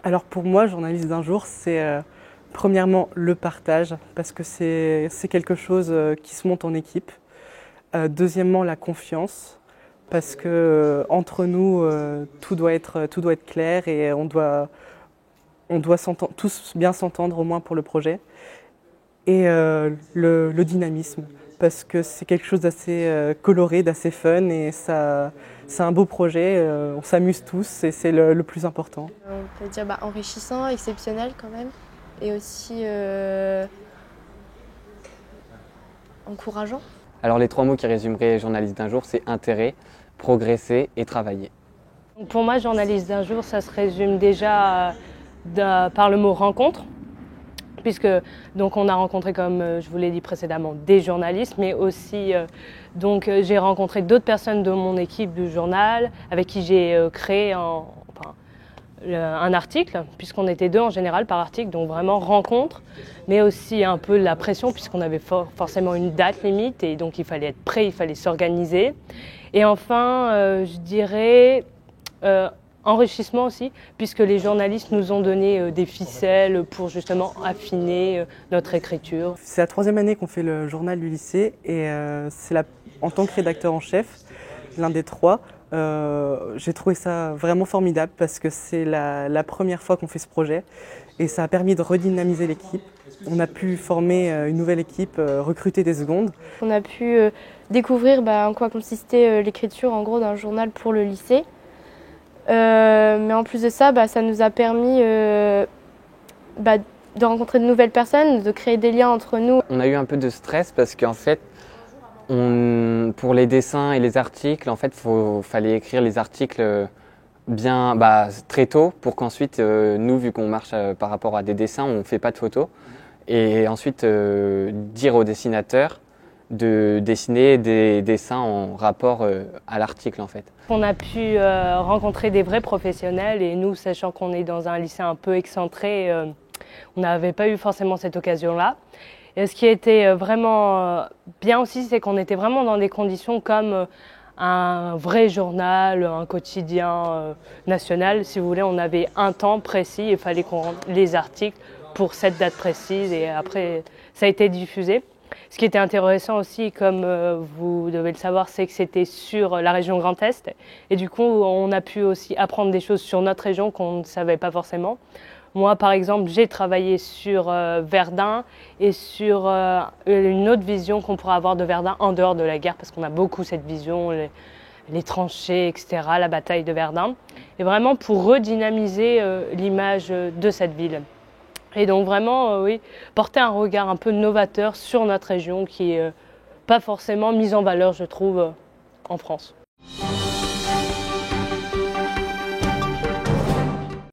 Alors pour moi, journaliste d'un jour, c'est premièrement le partage, parce que c'est quelque chose qui se monte en équipe. Deuxièmement, la confiance, parce que entre nous, tout doit être clair et on doit tous bien s'entendre au moins pour le projet. Et le dynamisme, parce que c'est quelque chose d'assez coloré, d'assez fun et ça, c'est un beau projet, on s'amuse tous et c'est le plus important. On peut dire enrichissant, exceptionnel quand même, et aussi encourageant. Alors les 3 mots qui résumeraient journaliste d'un jour, c'est intérêt, progresser et travailler. Pour moi, journaliste d'un jour, ça se résume déjà par le mot rencontre, puisque donc on a rencontré, comme je vous l'ai dit précédemment, des journalistes, mais aussi j'ai rencontré d'autres personnes de mon équipe du journal avec qui j'ai créé un article, puisqu'on était 2 en général par article, donc vraiment rencontre, mais aussi un peu la pression, puisqu'on avait forcément une date limite et donc il fallait être prêt, il fallait s'organiser. Et enfin, je dirais enrichissement aussi, puisque les journalistes nous ont donné des ficelles pour justement affiner notre écriture. C'est la 3e année qu'on fait le journal du lycée et en tant que rédacteur en chef, l'un des 3, j'ai trouvé ça vraiment formidable parce que c'est la première fois qu'on fait ce projet et ça a permis de redynamiser l'équipe. On a pu former une nouvelle équipe, recruter des secondes. On a pu découvrir en quoi consistait l'écriture en gros d'un journal pour le lycée. Mais en plus de ça, ça nous a permis de rencontrer de nouvelles personnes, de créer des liens entre nous. On a eu un peu de stress parce qu'en fait, pour les dessins et les articles, en fait, fallait écrire les articles bien très tôt pour qu'ensuite, nous, vu qu'on marche par rapport à des dessins, on ne fait pas de photos. Et ensuite, dire au dessinateur de dessiner des dessins en rapport à l'article en fait. On a pu rencontrer des vrais professionnels et nous, sachant qu'on est dans un lycée un peu excentré, on n'avait pas eu forcément cette occasion-là. Et ce qui était vraiment bien aussi, c'est qu'on était vraiment dans des conditions comme un vrai journal, un quotidien national. Si vous voulez, on avait un temps précis, il fallait qu'on rende les articles pour cette date précise et après ça a été diffusé. Ce qui était intéressant aussi, comme vous devez le savoir, c'est que c'était sur la région Grand Est et du coup on a pu aussi apprendre des choses sur notre région qu'on ne savait pas forcément. Moi par exemple j'ai travaillé sur Verdun et sur une autre vision qu'on pourrait avoir de Verdun en dehors de la guerre parce qu'on a beaucoup cette vision, les tranchées, etc., la bataille de Verdun, et vraiment pour redynamiser l'image de cette ville. Et donc vraiment, oui, porter un regard un peu novateur sur notre région qui n'est pas forcément mise en valeur, je trouve, en France.